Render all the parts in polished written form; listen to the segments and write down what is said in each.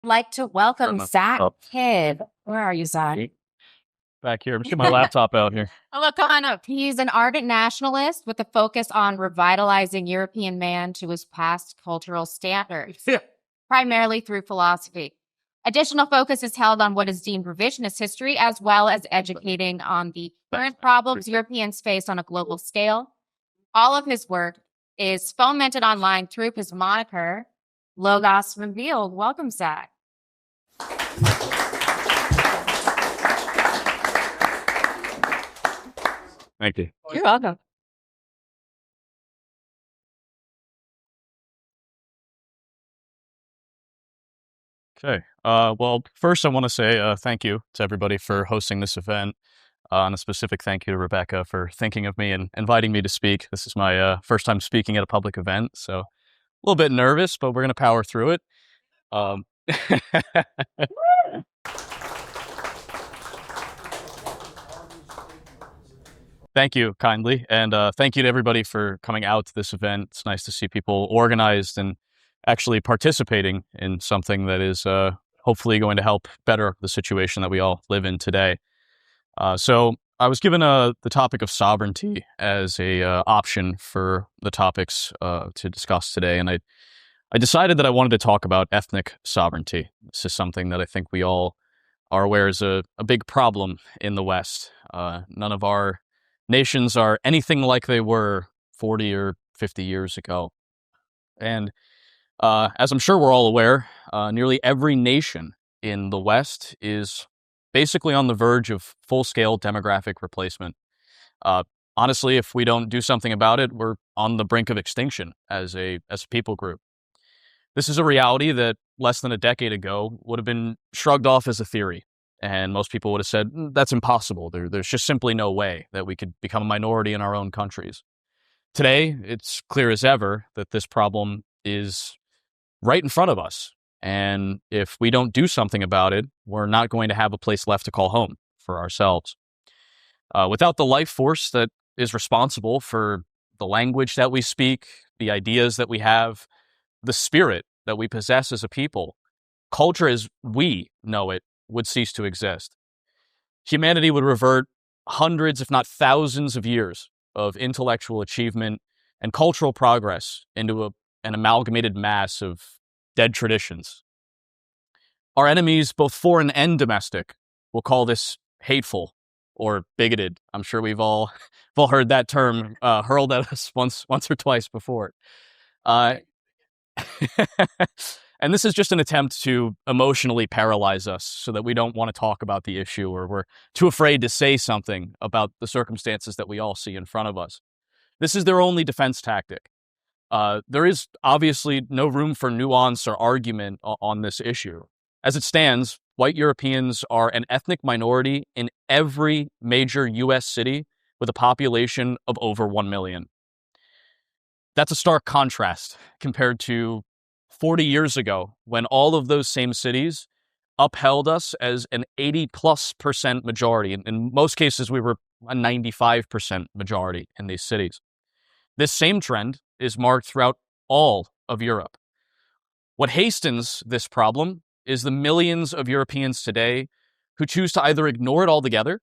Like to welcome Zach Kidd. Where are you, Zach? Back here. I'm just getting my laptop out here. Oh, look, come on up. He's an ardent nationalist with a focus on revitalizing European man to his past cultural standards, primarily through philosophy. Additional focus is held on what is deemed revisionist history, as well as educating on the current problems Europeans face on a global scale. All of his work is fomented online through his moniker, Logos Revealed. Welcome, Zach. Thank you. You're welcome. Okay. Well, first I want to say thank you to everybody for hosting this event. And a specific thank you to Rebecca for thinking of me and inviting me to speak. This is my first time speaking at a public event, so a little bit nervous, but we're going to power through it. Thank you kindly, and thank you to everybody for coming out to this event. It's nice to see people organized and actually participating in something that is hopefully going to help better the situation that we all live in today. So I was given the topic of sovereignty as a option for the topics to discuss today, and I decided that I wanted to talk about ethnic sovereignty. This is something that I think we all are aware is a big problem in the West. None of our nations are anything like they were 40 or 50 years ago. And as I'm sure we're all aware, nearly every nation in the West is basically on the verge of full-scale demographic replacement. Honestly, if we don't do something about it, we're on the brink of extinction as a people group. This is a reality that less than a decade ago would have been shrugged off as a theory, and most people would have said, that's impossible. There's just simply no way that we could become a minority in our own countries. Today, it's clear as ever that this problem is right in front of us. And if we don't do something about it, we're not going to have a place left to call home for ourselves. Without the life force that is responsible for the language that we speak, the ideas that we have, the spirit that we possess as a people, culture as we know it would cease to exist. Humanity would revert hundreds, if not thousands of years of intellectual achievement and cultural progress into an amalgamated mass of dead traditions. Our enemies, both foreign and domestic, will call this hateful or bigoted. I'm sure we've all heard that term hurled at us once or twice before. And this is just an attempt to emotionally paralyze us so that we don't want to talk about the issue, or we're too afraid to say something about the circumstances that we all see in front of us. This is their only defense tactic. There is obviously no room for nuance or argument on this issue. As it stands, white Europeans are an ethnic minority in every major U.S. city with a population of over 1 million. That's a stark contrast compared to 40 years ago, when all of those same cities upheld us as an 80+% majority. In most cases, we were a 95% majority in these cities. This same trend is marked throughout all of Europe. What hastens this problem is the millions of Europeans today who choose to either ignore it altogether,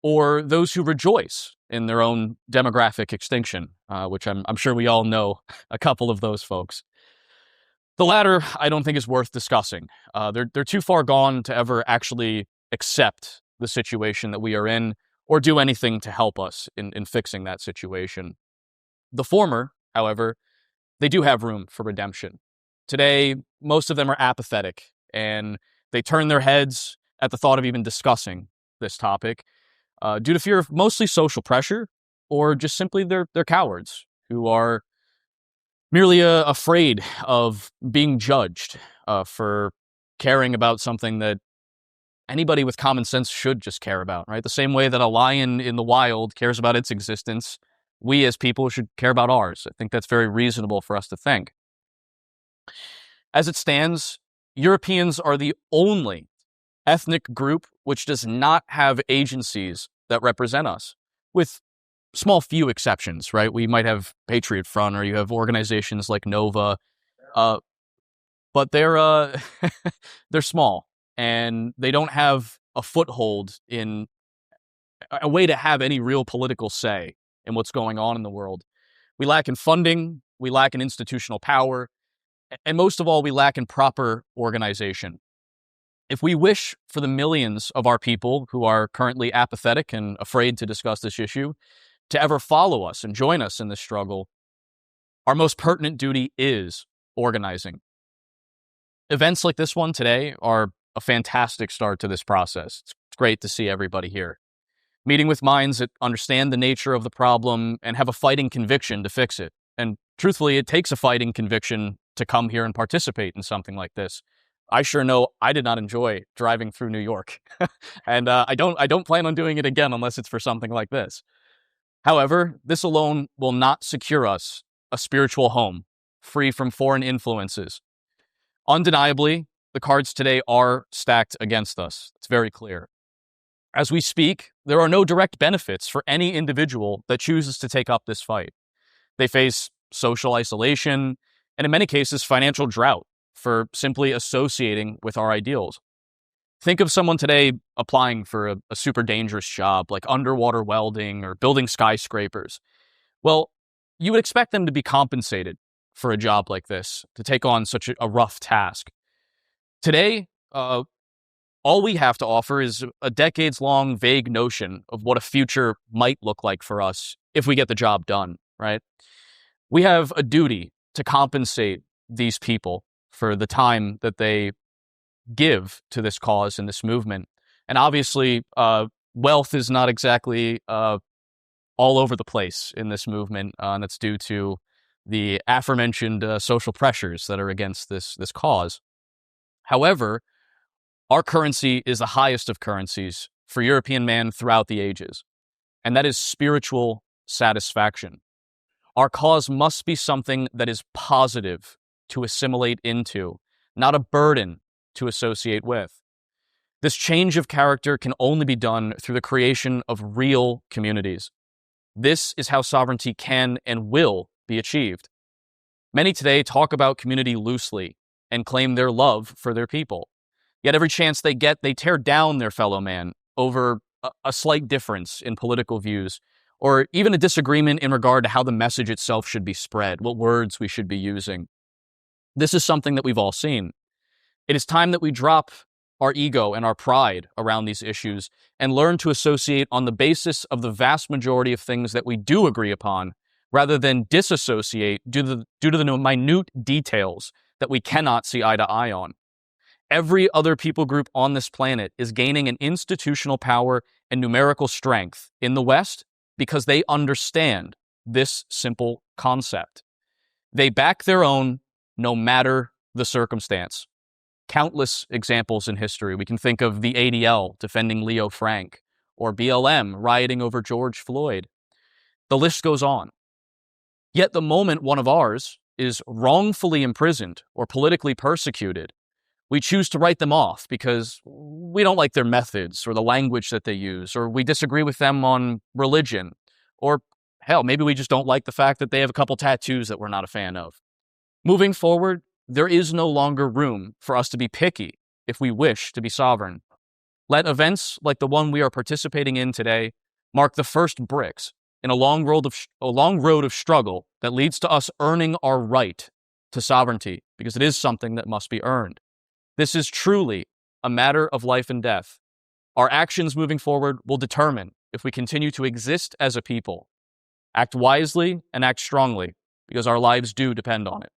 or those who rejoice in their own demographic extinction, which I'm sure we all know a couple of those folks. The latter, I don't think, is worth discussing. They're too far gone to ever actually accept the situation that we are in or do anything to help us in fixing that situation. The former, however, they do have room for redemption. Today, most of them are apathetic, and they turn their heads at the thought of even discussing this topic due to fear of mostly social pressure, or just simply they're cowards who are merely afraid of being judged for caring about something that anybody with common sense should just care about, right? The same way that a lion in the wild cares about its existence, we as people should care about ours. I think that's very reasonable for us to think. As it stands, Europeans are the only ethnic group which does not have agencies that represent us, with small few exceptions, right? We might have Patriot Front, or you have organizations like Nova, but but they're small, and they don't have a foothold in a way to have any real political say in what's going on in the world. We lack in funding, we lack in institutional power, and most of all, we lack in proper organization. If we wish for the millions of our people who are currently apathetic and afraid to discuss this issue to ever follow us and join us in this struggle, our most pertinent duty is organizing. Events like this one today are a fantastic start to this process. It's great to see everybody here. Meeting with minds that understand the nature of the problem and have a fighting conviction to fix it. And truthfully, it takes a fighting conviction to come here and participate in something like this. I sure know I did not enjoy driving through New York, and I don't plan on doing it again unless it's for something like this. However, this alone will not secure us a spiritual home free from foreign influences. Undeniably, the cards today are stacked against us. It's very clear. As we speak, there are no direct benefits for any individual that chooses to take up this fight. They face social isolation and, in many cases, financial drought for simply associating with our ideals. Think of someone today applying for a super dangerous job like underwater welding or building skyscrapers. Well, you would expect them to be compensated for a job like this, to take on such a rough task. Today, all we have to offer is a decades-long vague notion of what a future might look like for us if we get the job done, right? We have a duty to compensate these people for the time that they give to this cause and this movement. And obviously, wealth is not exactly all over the place in this movement, and that's due to the aforementioned social pressures that are against this cause. However, our currency is the highest of currencies for European man throughout the ages, and that is spiritual satisfaction. Our cause must be something that is positive to assimilate into, not a burden to associate with. This change of character can only be done through the creation of real communities. This is how sovereignty can and will be achieved. Many today talk about community loosely and claim their love for their people. Yet every chance they get, they tear down their fellow man over a slight difference in political views, or even a disagreement in regard to how the message itself should be spread, what words we should be using. This is something that we've all seen. It is time that we drop our ego and our pride around these issues and learn to associate on the basis of the vast majority of things that we do agree upon, rather than disassociate due to the minute details that we cannot see eye to eye on. Every other people group on this planet is gaining an institutional power and numerical strength in the West because they understand this simple concept. They back their own no matter the circumstance. Countless examples in history. We can think of the ADL defending Leo Frank, or BLM rioting over George Floyd. The list goes on. Yet the moment one of ours is wrongfully imprisoned or politically persecuted, we choose to write them off because we don't like their methods or the language that they use, or we disagree with them on religion, or hell, maybe we just don't like the fact that they have a couple tattoos that we're not a fan of. Moving forward, there is no longer room for us to be picky if we wish to be sovereign. Let events like the one we are participating in today mark the first bricks in a long road of struggle that leads to us earning our right to sovereignty, because it is something that must be earned. This is truly a matter of life and death. Our actions moving forward will determine if we continue to exist as a people. Act wisely and act strongly, because our lives do depend on it.